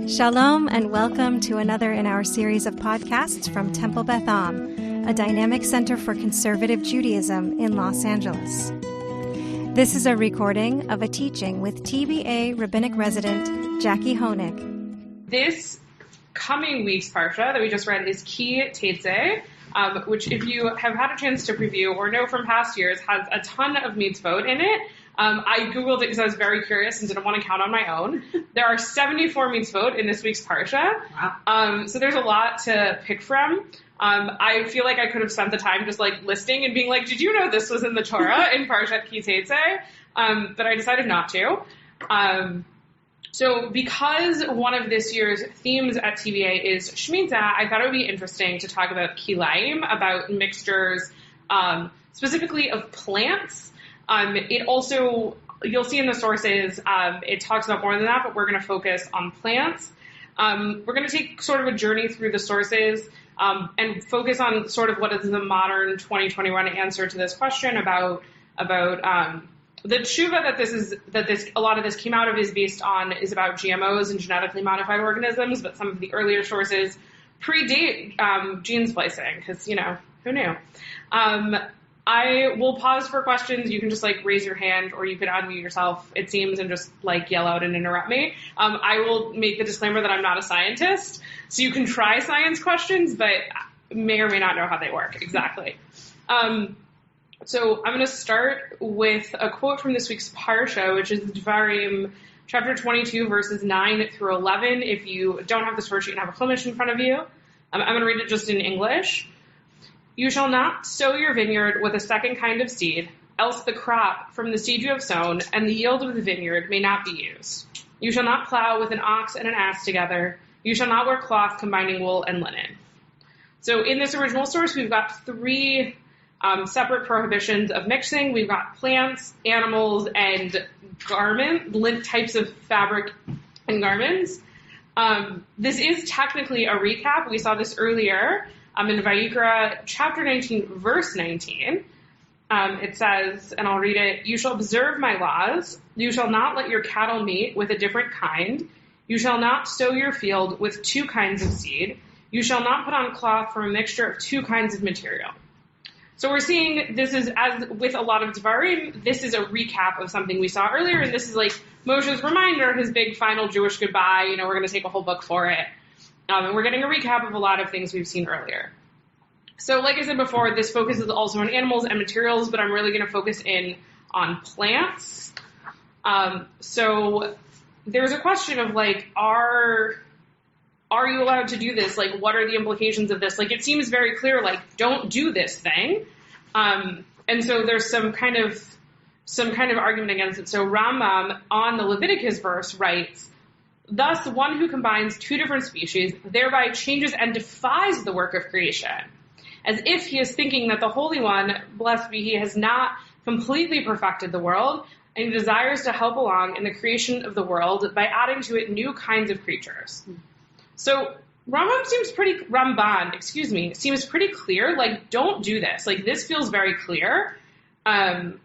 Shalom and welcome to another in our series of podcasts from Temple Beth, a dynamic center for conservative Judaism in Los Angeles. This is a recording of a teaching with TBA Rabbinic resident Jacki Honig. This coming week's parsha that we just read is Tetzei, which if you have had a chance to preview or know from past years has a ton of mitzvot in it. I Googled it because I was very curious and didn't want to count on my own. There are 74 mitzvot in this week's parsha. Wow. So there's a lot to pick from. I feel like I could have spent the time just listing and being like, did you know this was in the Torah in Parshat Tetzei? But I decided not to. So because one of this year's themes at TBA is Shemitah, I thought it would be interesting to talk about Kilayim, about mixtures, specifically of plants. It also, you'll see in the sources, it talks about more than that, but we're going to focus on plants. We're going to take sort of a journey through the sources, and focus on sort of what is the modern 2021 answer to this question about the tshuva that a lot of this came out of is about GMOs and genetically modified organisms, but some of the earlier sources predate, gene splicing, because, who knew? I will pause for questions. You can just raise your hand or you can unmute yourself, it seems, and just yell out and interrupt me. I will make the disclaimer that I'm not a scientist, so you can try science questions, but may or may not know how they work exactly. So I'm going to start with a quote from this week's parsha, which is Dvarim, chapter 22, verses 9 through 11. If you don't have the source, you can have a chumash in front of you. I'm going to read it just in English. You shall not sow your vineyard with a second kind of seed, else the crop from the seed you have sown and the yield of the vineyard may not be used. You shall not plow with an ox and an ass together. You shall not wear cloth combining wool and linen. So in this original source, we've got three separate prohibitions of mixing. We've got plants, animals, and types of fabric and garments. This is technically a recap. We saw this earlier. In Vayikra, chapter 19, verse 19, it says, and I'll read it, you shall observe my laws. You shall not let your cattle mate with a different kind. You shall not sow your field with two kinds of seed. You shall not put on cloth from a mixture of two kinds of material. So we're seeing this is, as with a lot of Dvarim, this is a recap of something we saw earlier, and this is Moshe's reminder, his big final Jewish goodbye. We're going to take a whole book for it. And we're getting a recap of a lot of things we've seen earlier. So like I said before, this focuses also on animals and materials, but I'm really going to focus in on plants. So there's a question of are you allowed to do this? What are the implications of this? It seems very clear, don't do this thing. And so there's some kind of argument against it. So Rambam on the Leviticus verse writes, thus, one who combines two different species thereby changes and defies the work of creation, as if he is thinking that the Holy One, blessed be he, has not completely perfected the world, and he desires to help along in the creation of the world by adding to it new kinds of creatures. So Ramban seems pretty clear, don't do this. This feels very clear. And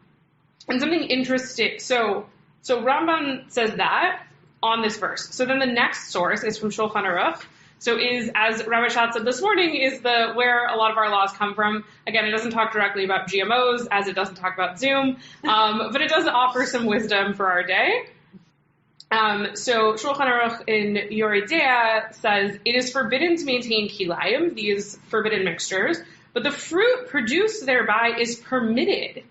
something interesting, so Ramban says that on this verse. So then the next source is from Shulchan Aruch. So as Rabbi Schatz said this morning, is where a lot of our laws come from. Again, it doesn't talk directly about GMOs, as it doesn't talk about Zoom, but it does offer some wisdom for our day. So Shulchan Aruch in Yoredea says, it is forbidden to maintain Kilayim, these forbidden mixtures, but the fruit produced thereby is permitted,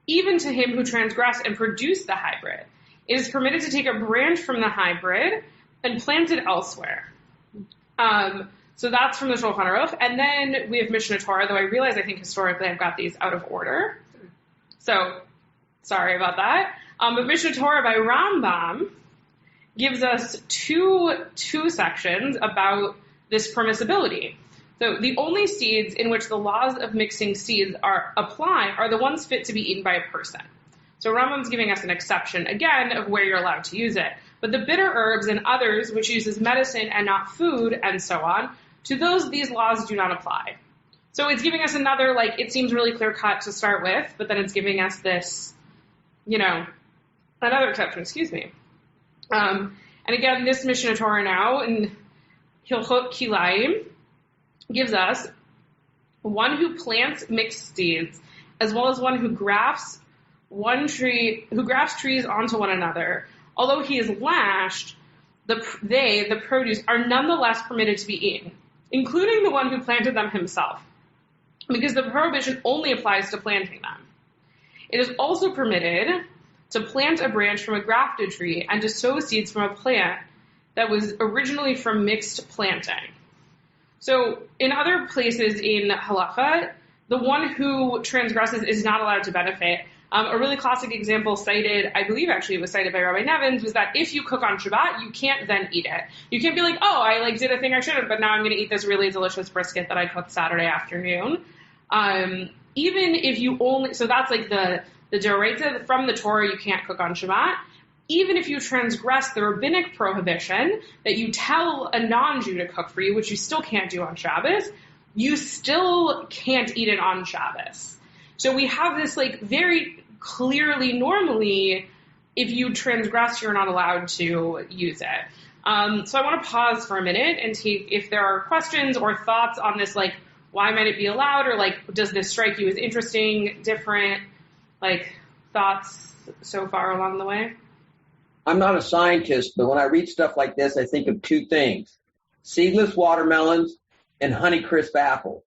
even to him who transgressed and produced the hybrid. It is permitted to take a branch from the hybrid and plant it elsewhere. So that's from the Shulchan Aruch. And then we have Mishnah Torah, though I realize I think historically I've got these out of order. So sorry about that. But Mishnah Torah by Rambam gives us two sections about this permissibility. So the only seeds in which the laws of mixing seeds apply are the ones fit to be eaten by a person. So Rambam's giving us an exception, again, of where you're allowed to use it. But the bitter herbs and others, which uses medicine and not food, and so on, to those these laws do not apply. So it's giving us another, it seems really clear-cut to start with, but then it's giving us this, another exception, And again, this Mishnah Torah now in Hilchot Kilayim gives us one who plants mixed seeds, as well as one who grafts trees onto one another. Although he is lashed, the produce, are nonetheless permitted to be eaten, including the one who planted them himself, because the prohibition only applies to planting them. It is also permitted to plant a branch from a grafted tree and to sow seeds from a plant that was originally from mixed planting. So in other places in halacha, the one who transgresses is not allowed to benefit. A really classic example cited, I believe actually it was cited by Rabbi Nevins, was that if you cook on Shabbat, you can't then eat it. You can't be like, oh, I did a thing I shouldn't, but now I'm going to eat this really delicious brisket that I cooked Saturday afternoon. Even if you so that's the Doraita from the Torah, you can't cook on Shabbat. Even if you transgress the rabbinic prohibition that you tell a non-Jew to cook for you, which you still can't do on Shabbos, you still can't eat it on Shabbos. So we have this very clearly, normally, if you transgress, you're not allowed to use it. So I want to pause for a minute and see if there are questions or thoughts on this, why might it be allowed, or does this strike you as interesting, different, thoughts so far along the way? I'm not a scientist, but when I read stuff like this, I think of two things: seedless watermelons and Honeycrisp apples.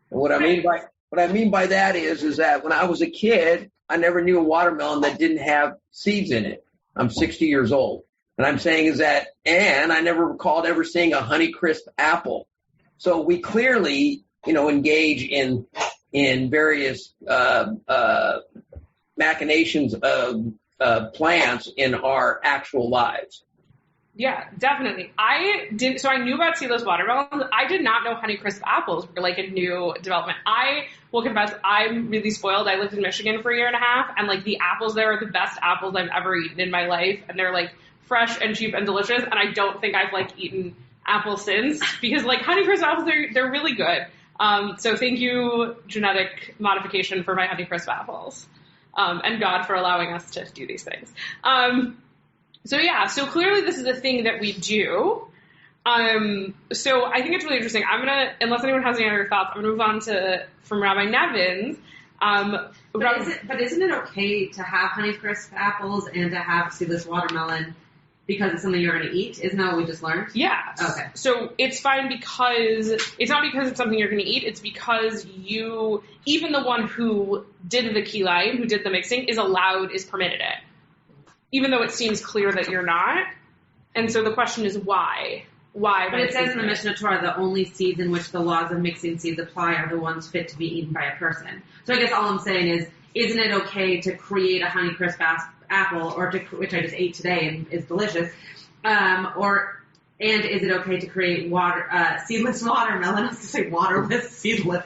And what I mean by that is that when I was a kid, I never knew a watermelon that didn't have seeds in it. I'm 60 years old. And I'm saying is that, and I never recalled ever seeing a Honeycrisp apple. So we clearly, engage in various machinations of plants in our actual lives. Yeah, definitely. I knew about seedless watermelons. I did not know Honeycrisp apples were a new development. I will confess, I'm really spoiled. I lived in Michigan for a year and a half, and the apples there are the best apples I've ever eaten in my life, and they're fresh and cheap and delicious, and I don't think I've eaten apples since, because Honeycrisp apples, they're really good. So thank you, genetic modification, for my Honeycrisp apples, and God for allowing us to do these things. So clearly this is a thing that we do. So I think it's really interesting. Unless anyone has any other thoughts, I'm gonna move on from Rabbi Nevins. But isn't it okay to have Honeycrisp apples and to have seedless watermelon because it's something you're going to eat? Isn't that what we just learned? Yeah. Okay. So it's fine because it's not because it's something you're going to eat. It's because even the one who did the Kilayim, who did the mixing, is permitted it, even though it seems clear that you're not. And so the question is why? Why? But it says in the Mishnah Torah the only seeds in which the laws of mixing seeds apply are the ones fit to be eaten by a person. So I guess all I'm saying is, isn't it okay to create a Honeycrisp apple, which I just ate today and is delicious, and is it okay to create seedless watermelon? I was going to say waterless, seedless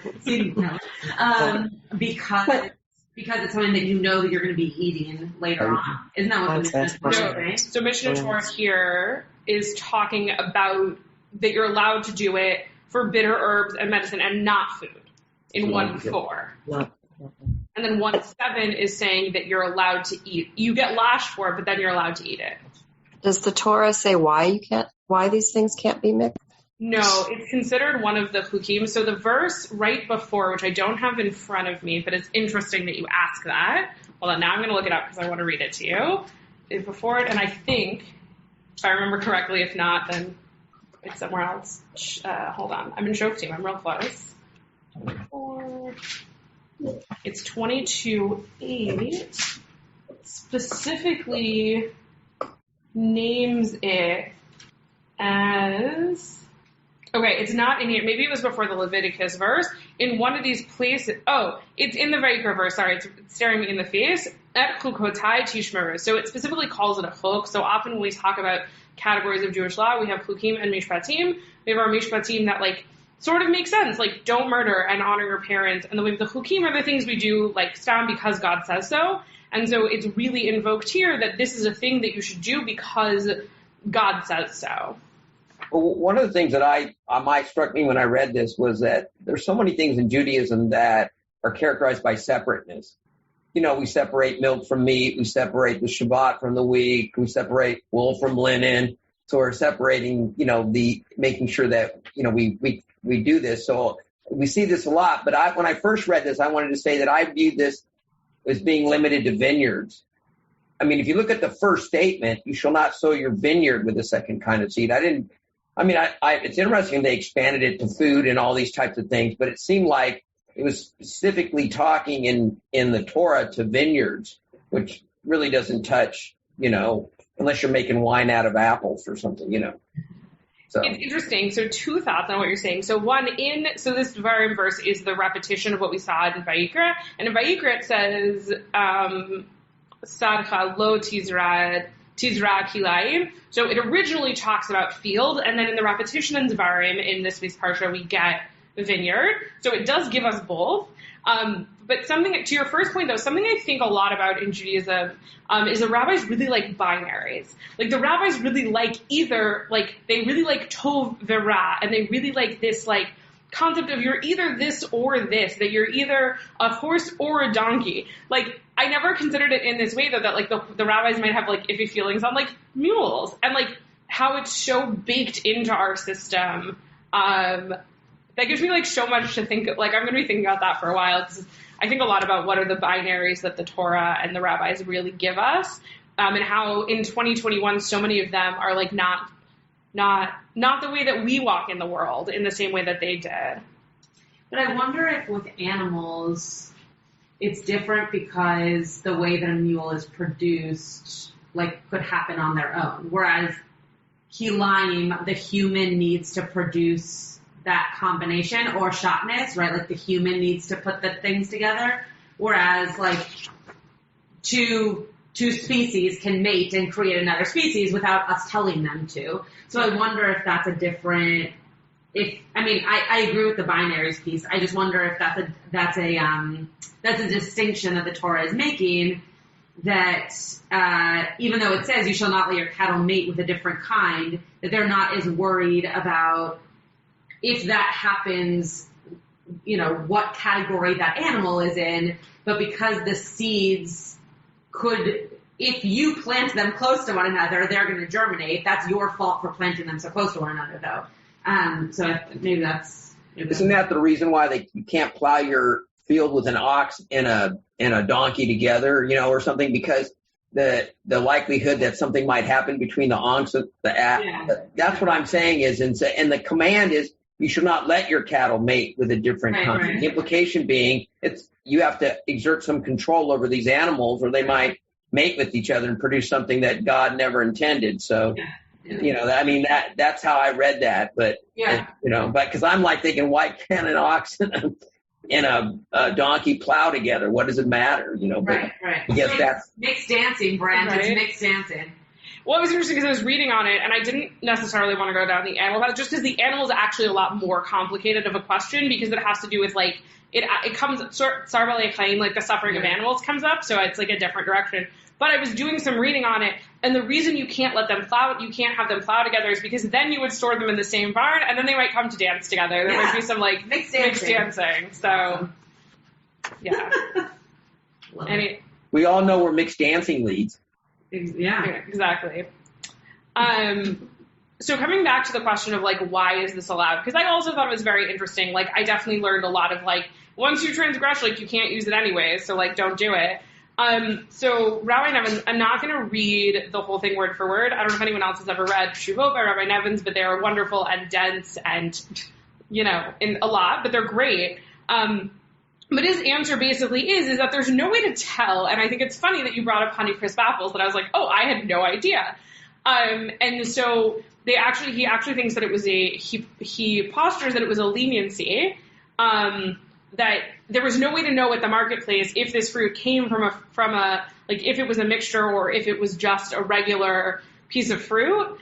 because it's something that that you're going to be eating later on. Isn't that what the Mishnah Torah is saying? So Mishnah Torah here is talking about that you're allowed to do it for bitter herbs and medicine and not food in 1:4. And then 1:7 is saying that you're allowed to eat. You get lashed for it, but then you're allowed to eat it. Does the Torah say why these things can't be mixed? No, it's considered one of the chukim. So the verse right before, which I don't have in front of me, but it's interesting that you ask that. Hold on, now I'm going to look it up because I want to read it to you. It's before it, and I think, if I remember correctly, if not, then it's somewhere else. Hold on. I'm in Shoftim. I'm real close. 24. It's 22:8. Specifically names it as... Okay, it's not in here. Maybe it was before the Leviticus verse. In one of these places... Oh, it's in the Vayikra verse. Sorry, it's staring me in the face. Et chukotai tishmeru. So it specifically calls it a chuk. So often when we talk about categories of Jewish law, we have chukim and mishpatim. We have our mishpatim that, sort of makes sense, don't murder and honor your parents. And then we have the chukim are the things we do, stam because God says so. And so it's really invoked here that this is a thing that you should do because God says so. Well, one of the things that might struck me when I read this was that there's so many things in Judaism that are characterized by separateness. we separate milk from meat, we separate the Shabbat from the week, we separate wool from linen. So we're separating, making sure that, we do this. So we see this a lot. But when I first read this, I wanted to say that I viewed this as being limited to vineyards. I mean, if you look at the first statement, you shall not sow your vineyard with a second kind of seed. It's interesting they expanded it to food and all these types of things, but it seemed like it was specifically talking in the Torah to vineyards, which really doesn't touch, unless you're making wine out of apples or something, So it's interesting. So two thoughts on what you're saying. So this Devarim verse is the repetition of what we saw in Vayikra. And in Vayikra it says, Sadcha lo tizra Kilayim. So it originally talks about field, and then in the repetition in Devarim, in this week's Parsha, we get vineyard. So it does give us both. But something, to your first point though, something I think a lot about in Judaism, is the rabbis really like binaries. Like the rabbis really like they really like tov v'ra, and they really like this like concept of you're either this or this, that you're either a horse or a donkey. Like, I never considered it in this way though, that like the rabbis might have like iffy feelings on like mules, and like how it's so baked into our system. That gives me like so much to think, like I'm going to be thinking about that for a while, because I think a lot about what are the binaries that the Torah and the rabbis really give us, and how in 2021 so many of them are like not the way that we walk in the world in the same way that they did. But I wonder if with animals it's different, because the way that a mule is produced like could happen on their own, whereas Kilayim, the human needs to produce that combination, or shatnez, right? Like the human needs to put the things together, whereas like two species can mate and create another species without us telling them to. So I wonder if that's a different. I agree with the binaries piece. I just wonder if that's a distinction that the Torah is making. That even though it says you shall not let your cattle mate with a different kind, that they're not as worried about if that happens, what category that animal is in, but because the seeds could, if you plant them close to one another, they're going to germinate. That's your fault for planting them so close to one another, though. So maybe that's. Isn't that the reason why you can't plow your field with an ox and a donkey together, or something? Because the likelihood that something might happen between the ox and the ass. Yeah. That's what I'm saying is, and the command is, you should not let your cattle mate with a different kind. Right. The implication being, you have to exert some control over these animals, or they might mate with each other and produce something that God never intended. So, that's how I read that. But, but because I'm like thinking, why can't an ox and a donkey plow together? What does it matter? Right. Yes, that's mixed dancing, Brent. Right. It's mixed dancing. Well, it was interesting because I was reading on it, and I didn't necessarily want to go down the animal path, just because the animal is actually a lot more complicated of a question, because it has to do with, like, it comes, Sarbalei Chaim, like the suffering of animals comes up, so it's like a different direction. But I was doing some reading on it, and the reason you can't have them plow together is because then you would store them in the same barn, and then they might come to dance together. There might be some, like, mixed dancing. So, yeah. We all know where mixed dancing leads. Yeah, exactly. So coming back to the question of like, why is this allowed? Because I also thought it was very interesting. Like, I definitely learned a lot of like, once you transgress, like you can't use it anyway, so like don't do it. So Rabbi Nevins, I'm not going to read the whole thing word for word. I don't know if anyone else has ever read Shuvot by Rabbi Nevins, but they are wonderful and dense and, in a lot, but they're great. But his answer basically is that there's no way to tell, and I think it's funny that you brought up Honey Crisp apples, that I was like, oh, I had no idea. And so he actually thinks that it was he postures that it was a leniency, that there was no way to know at the marketplace if this fruit came from a like if it was a mixture or if it was just a regular piece of fruit.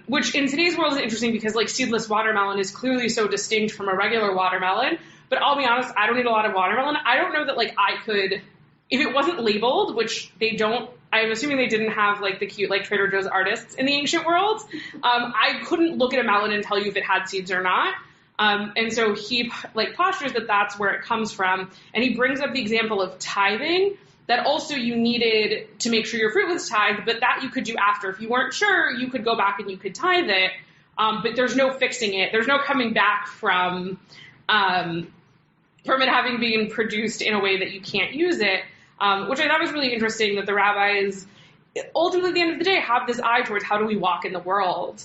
Which in today's world is interesting because like seedless watermelon is clearly so distinct from a regular watermelon. But I'll be honest, I don't eat a lot of watermelon. I don't know that like I could, if it wasn't labeled, which they don't, I'm assuming they didn't have like the cute like Trader Joe's artists in the ancient world. I couldn't look at a melon and tell you if it had seeds or not. And so he like postures that that's where it comes from. And he brings up the example of tithing that also you needed to make sure your fruit was tithed, but that you could do after. If you weren't sure, you could go back and you could tithe it, but there's no fixing it. There's no coming back from it having been produced in a way that you can't use it, which I thought was really interesting, that the rabbis ultimately at the end of the day have this eye towards how do we walk in the world,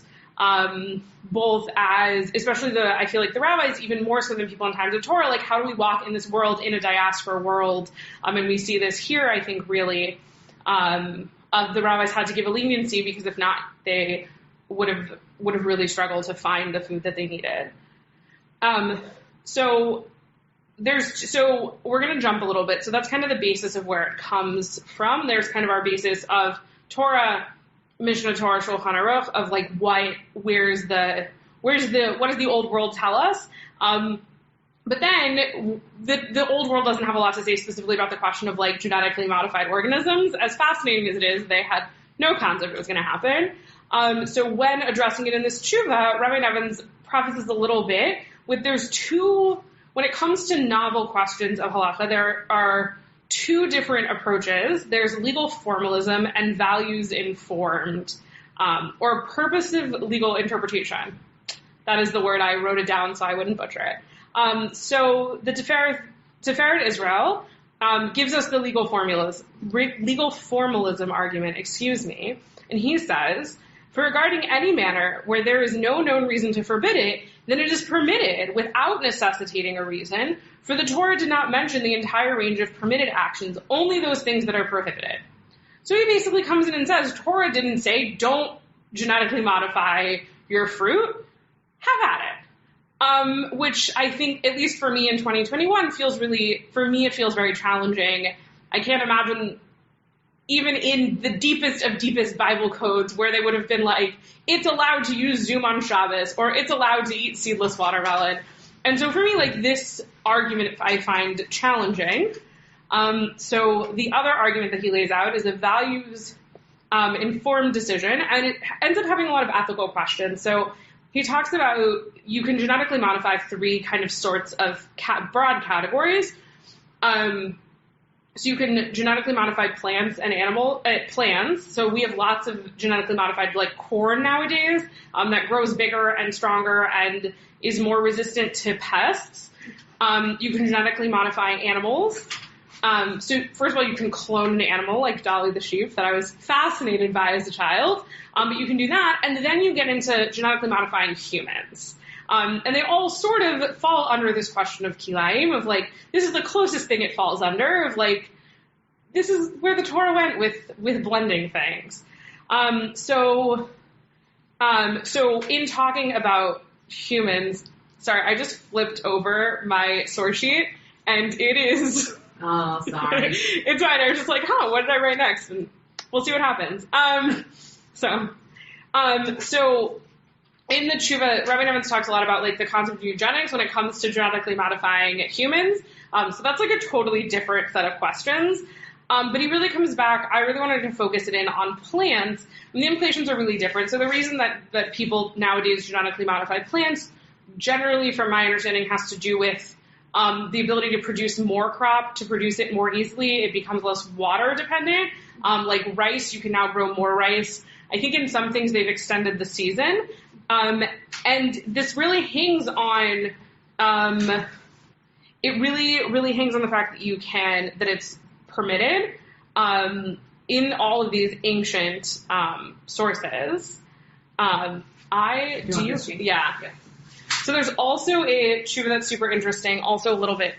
both as, especially I feel like the rabbis, even more so than people in times of Torah, like how do we walk in this world, in a diaspora world, and we see this here, I think, really, the rabbis had to give a leniency, because if not, they would have really struggled to find the food that they needed. So we're going to jump a little bit. So that's kind of the basis of where it comes from. There's kind of our basis of Torah, Mishnah Torah, Shulchan Aruch, of like what does the old world tell us? But then the old world doesn't have a lot to say specifically about the question of like genetically modified organisms. As fascinating as it is, they had no concept it was going to happen. So when addressing it in this tshuva, Rabbi Nevins prefaces a little bit with when it comes to novel questions of halacha, there are two different approaches. There's legal formalism and values-informed, or purposive legal interpretation. That is the word. I wrote it down so I wouldn't butcher it. So the Tiferet Israel gives us the legal formalism argument, and he says, for regarding any manner where there is no known reason to forbid it, then it is permitted without necessitating a reason, for the Torah did not mention the entire range of permitted actions, only those things that are prohibited. So he basically comes in and says, Torah didn't say, don't genetically modify your fruit, have at it. Which I think, at least for me in 2021, it feels very challenging. I can't imagine even in the deepest of deepest Bible codes where they would have been like, it's allowed to use Zoom on Shabbos, or it's allowed to eat seedless watermelon. And so for me, like, this argument I find challenging. So the other argument that he lays out is a values informed decision, and it ends up having a lot of ethical questions. So he talks about you can genetically modify three kind of sorts of broad categories. So you can genetically modify plants and plants. So we have lots of genetically modified, like corn nowadays, that grows bigger and stronger and is more resistant to pests. You can genetically modify animals. So first of all, you can clone an animal like Dolly the sheep that I was fascinated by as a child. But you can do that. And then you get into genetically modifying humans. And they all sort of fall under this question of Kilayim, of like, this is the closest thing it falls under, of like, this is where the Torah went with blending things. So in talking about humans, sorry, I just flipped over my source sheet, and it is... Oh, sorry. It's fine. I was just like, what did I write next? And we'll see what happens. So in the tshuva, Rabbi Nevins talks a lot about like the concept of eugenics when it comes to genetically modifying humans. So that's like a totally different set of questions. But he really comes back. I really wanted to focus it in on plants. And the implications are really different. So the reason that people nowadays genetically modify plants, generally, from my understanding, has to do with the ability to produce more crop, to produce it more easily. It becomes less water dependent. Like rice, you can now grow more rice. I think in some things they've extended the season. And this really hangs on, it really hangs on the fact that it's permitted, in all of these ancient, sources. Yeah. So there's also a tshuva that's super interesting, also a little bit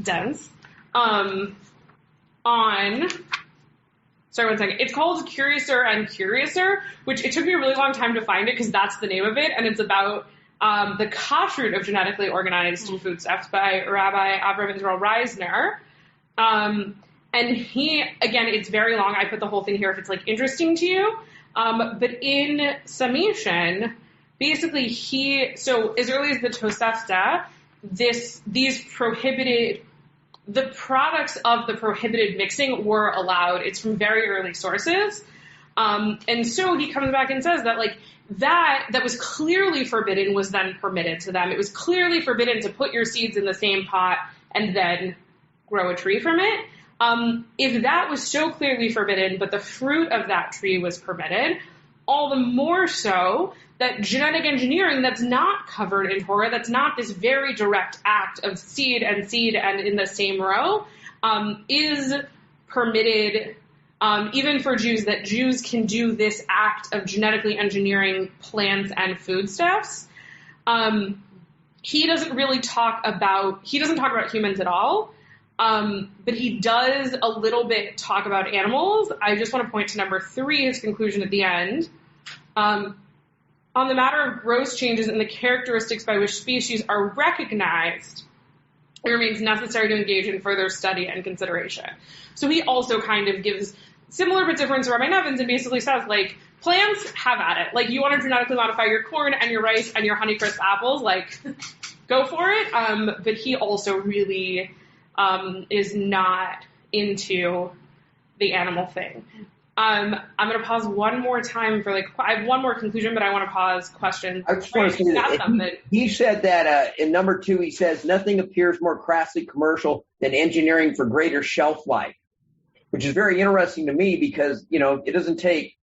dense, sorry, one second. It's called Curiouser and Curiouser, which it took me a really long time to find it because that's the name of it, and it's about the kashrut of genetically organized foodstuffs by Rabbi Avram Israel Reisner. And he, again, it's very long. I put the whole thing here if it's like interesting to you. But in summation, basically so as early as the Tosefta, the products of the prohibited mixing were allowed. It's from very early sources. And so he comes back and says that like that was clearly forbidden was then permitted to them. It was clearly forbidden to put your seeds in the same pot and then grow a tree from it. If that was so clearly forbidden, but the fruit of that tree was permitted, all the more so that genetic engineering that's not covered in Torah, that's not this very direct act of seed and in the same row, is permitted even for Jews, that Jews can do this act of genetically engineering plants and foodstuffs. He doesn't talk about humans at all, but he does a little bit talk about animals. I just want to point to number 3, his conclusion at the end. On the matter of gross changes in the characteristics by which species are recognized, it remains necessary to engage in further study and consideration. So he also kind of gives similar but different to Rabbi Nevins and basically says, like, plants, have at it. Like, you want to genetically modify your corn and your rice and your Honeycrisp apples, like, go for it. But he also really is not into the animal thing. I'm going to pause one more time for, I have one more conclusion, but I want to pause questions. I just want to say that he said that in number 2, he says, nothing appears more crassly commercial than engineering for greater shelf life, which is very interesting to me because, it doesn't take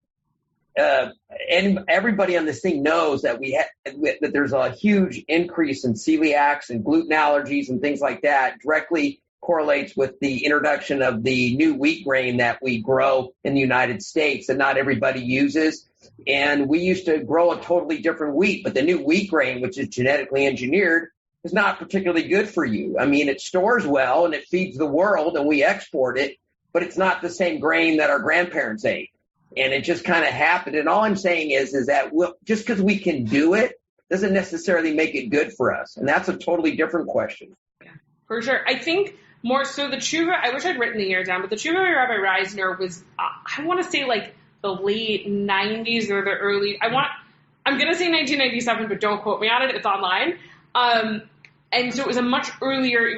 everybody on this thing knows that that there's a huge increase in celiacs and gluten allergies and things like that directly correlates with the introduction of the new wheat grain that we grow in the United States that not everybody uses. And we used to grow a totally different wheat, but the new wheat grain, which is genetically engineered, is not particularly good for you. I mean, it stores well and it feeds the world and we export it, but it's not the same grain that our grandparents ate. And it just kind of happened. And all I'm saying is that just because we can do it doesn't necessarily make it good for us. And that's a totally different question. Yeah, for sure. I think more so the tshuva, I wish I'd written the year down, but the tshuva by Rabbi Reisner was, I want to say the late 90s or the early, I'm going to say 1997, but don't quote me on it. It's online. And so it was a much earlier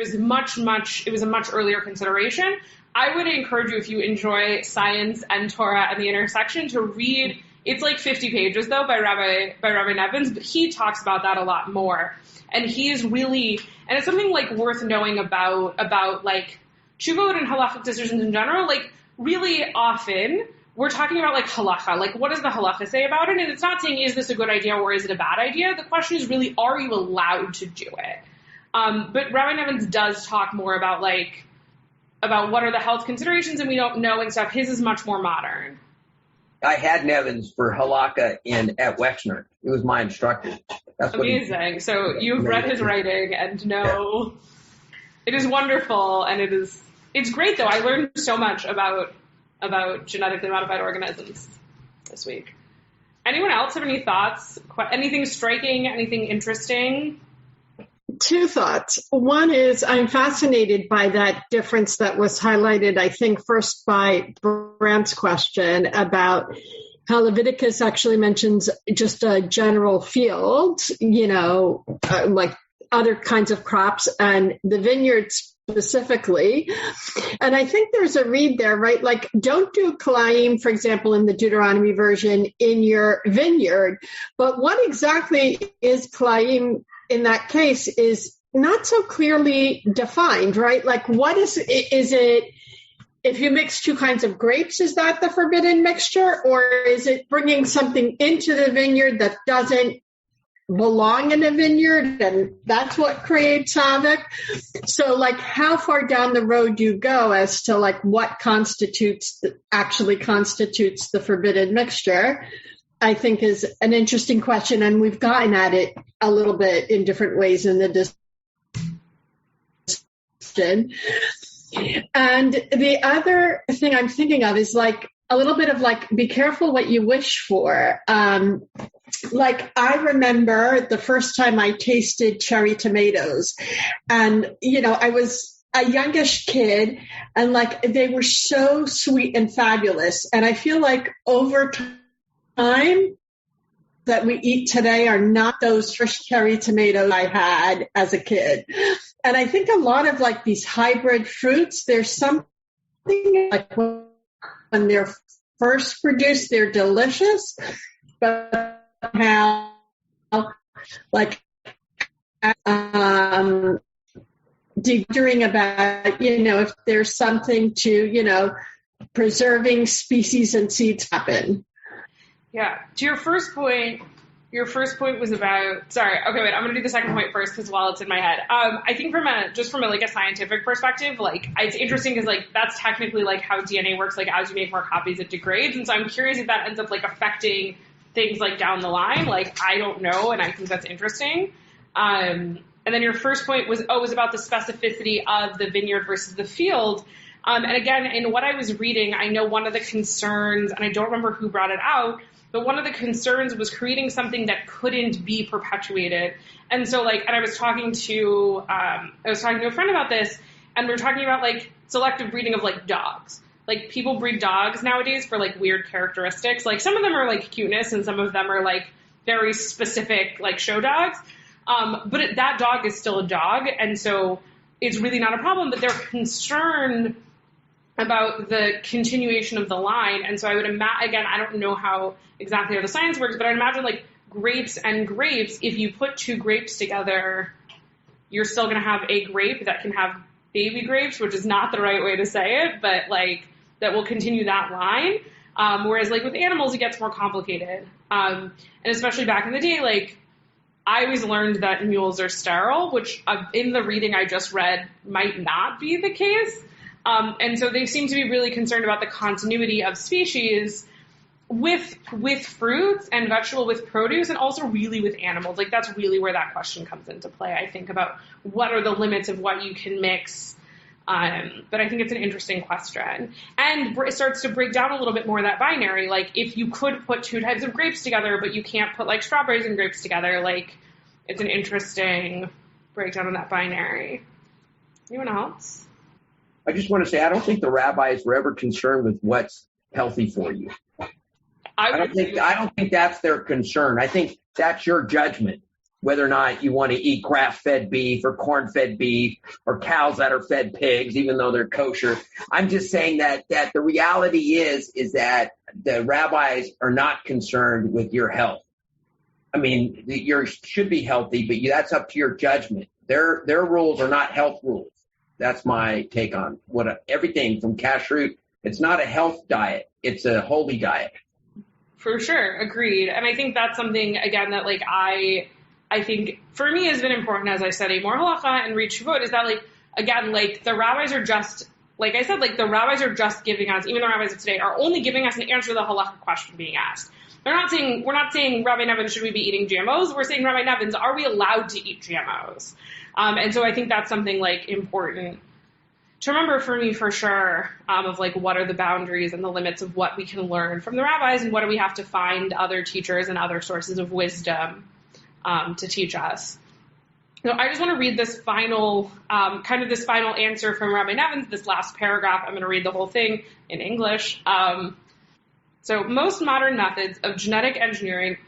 consideration. I would encourage you, if you enjoy science and Torah and the intersection, to read, it's 50 pages though by Rabbi Nevins, but he talks about that a lot more. And he's really, and it's something worth knowing about tshuvot and halachic decisions in general. Really often we're talking about halacha. What does the halacha say about it? And it's not saying, is this a good idea or is it a bad idea? The question is really, are you allowed to do it? But Rabbi Nevins does talk more about what are the health considerations and we don't know and stuff. His is much more modern. I had Nevins for halakha at Wexner. He was my instructor. That's amazing. So you've read his writing and know it is wonderful, and it's great though. I learned so much about genetically modified organisms this week. Anyone else have any thoughts? Anything striking? Anything interesting? 2 thoughts. One is I'm fascinated by that difference that was highlighted, I think, first by Brant's question about how Leviticus actually mentions just a general field, like other kinds of crops, and the vineyard specifically. And I think there's a read there, right? Don't do Kilayim, for example, in the Deuteronomy version in your vineyard. But what exactly is Kilayim in that case is not so clearly defined, right? What is it, if you mix 2 kinds of grapes, is that the forbidden mixture? Or is it bringing something into the vineyard that doesn't belong in a vineyard, and that's what creates havoc? So how far down the road do you go as to what actually constitutes the forbidden mixture? I think is an interesting question, and we've gotten at it a little bit in different ways in the discussion. And the other thing I'm thinking of is a little bit of be careful what you wish for. I remember the first time I tasted cherry tomatoes, and I was a youngish kid, and they were so sweet and fabulous. And I feel over time that we eat today are not those fresh cherry tomatoes I had as a kid. And I think a lot of these hybrid fruits, there's something when they're first produced, they're delicious, but wondering about, if there's something to, preserving species and seeds happen. Yeah. To your first point was about, sorry, okay, wait, I'm going to do the second point first because while it's in my head, I think from a scientific perspective, it's interesting because that's technically how DNA works, as you make more copies, it degrades. And so I'm curious if that ends up affecting things down the line. I don't know. And I think that's interesting. And then your first point was about the specificity of the vineyard versus the field. And again, in what I was reading, I know one of the concerns, and I don't remember who brought it out, but one of the concerns was creating something that couldn't be perpetuated. And so and I was talking to a friend about this, and we were talking about selective breeding of dogs. People breed dogs nowadays for weird characteristics. Some of them are cuteness and some of them are very specific show dogs. But that dog is still a dog. And so it's really not a problem, but they're concerned about the continuation of the line. And so I would imagine, again, I don't know how exactly how the science works, but I'd imagine grapes and grapes, if you put two grapes together, you're still going to have a grape that can have baby grapes, which is not the right way to say it, but that will continue that line. Whereas with animals, it gets more complicated. And especially back in the day, I always learned that mules are sterile, which in the reading I just read might not be the case. And so they seem to be really concerned about the continuity of species with fruits and vegetable, with produce, and also really with animals. That's really where that question comes into play, I think, about what are the limits of what you can mix. But I think it's an interesting question. And it starts to break down a little bit more that binary. If you could put two types of grapes together, but you can't put strawberries and grapes together, it's an interesting breakdown of that binary. Anyone else? I just want to say, I don't think the rabbis were ever concerned with what's healthy for you. I don't think that's their concern. I think that's your judgment, whether or not you want to eat grass-fed beef or corn-fed beef or cows that are fed pigs, even though they're kosher. I'm just saying that the reality is that the rabbis are not concerned with your health. I mean, you should be healthy, but that's up to your judgment. Their rules are not health rules. That's my take on everything from kashrut. It's not a health diet. It's a holy diet. For sure. Agreed. And I think that's something, again, that I think for me has been important as I study more halacha and read Shavuot is that again, the rabbis are just, like I said, the rabbis are just giving us, even the rabbis of today are only giving us an answer to the halacha question being asked. We're not saying, Rabbi Nevin, should we be eating GMOs? We're saying, Rabbi Nevin, are we allowed to eat GMOs? And so I think that's something important to remember for me for sure, of what are the boundaries and the limits of what we can learn from the rabbis and what do we have to find other teachers and other sources of wisdom to teach us. I just want to read this final answer from Rabbi Nevin, this last paragraph. I'm going to read the whole thing in English. So most modern methods of genetic engineering,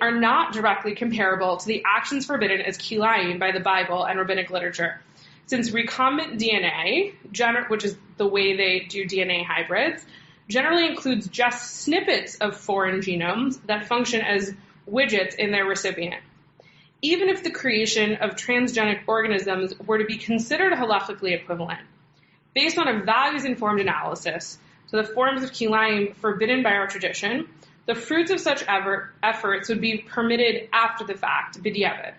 are not directly comparable to the actions forbidden as Kilayim by the Bible and Rabbinic literature. Since recombinant DNA, which is the way they do DNA hybrids, generally includes just snippets of foreign genomes that function as widgets in their recipient. Even if the creation of transgenic organisms were to be considered halachically equivalent, based on a values-informed analysis, to the forms of Kilayim forbidden by our tradition, the fruits of such efforts would be permitted after the fact, b'diavad.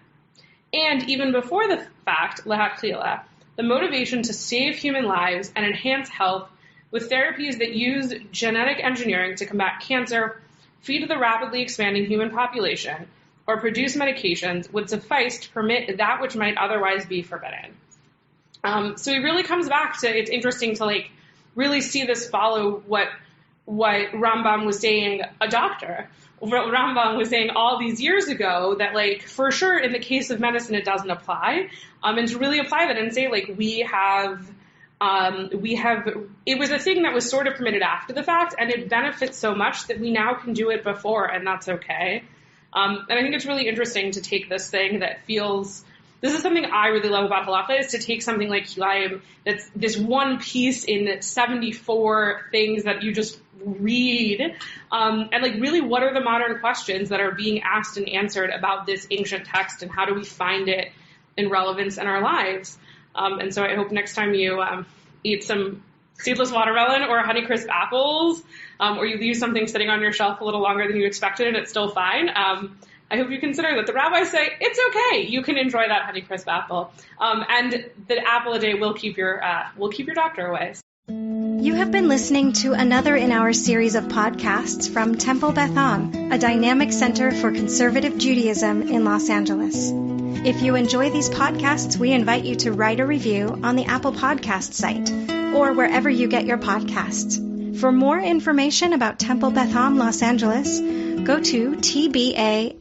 And even before the fact, lehatchila, the motivation to save human lives and enhance health with therapies that use genetic engineering to combat cancer, feed the rapidly expanding human population, or produce medications would suffice to permit that which might otherwise be forbidden. So it really comes back to, it's interesting to really see this follow what Rambam was saying, a doctor. What Rambam was saying all these years ago, that for sure in the case of medicine it doesn't apply, and to really apply that and say we have it was a thing that was sort of permitted after the fact, and it benefits so much that we now can do it before, and that's okay. And I think it's really interesting to take this thing that feels. This is something I really love about halacha, is to take something like Kilayim, that's this one piece in 74 things that you just read, and really what are the modern questions that are being asked and answered about this ancient text, and how do we find it in relevance in our lives? And so I hope next time you eat some seedless watermelon or Honeycrisp apples, or you leave something sitting on your shelf a little longer than you expected and it's still fine, I hope you consider that the rabbis say it's okay. You can enjoy that Honeycrisp apple, and the apple a day will keep your doctor away. You have been listening to another in our series of podcasts from Temple Beth Am, a dynamic center for conservative Judaism in Los Angeles. If you enjoy these podcasts, we invite you to write a review on the Apple Podcast site or wherever you get your podcasts. For more information about Temple Beth Am Los Angeles, go to tbala.org.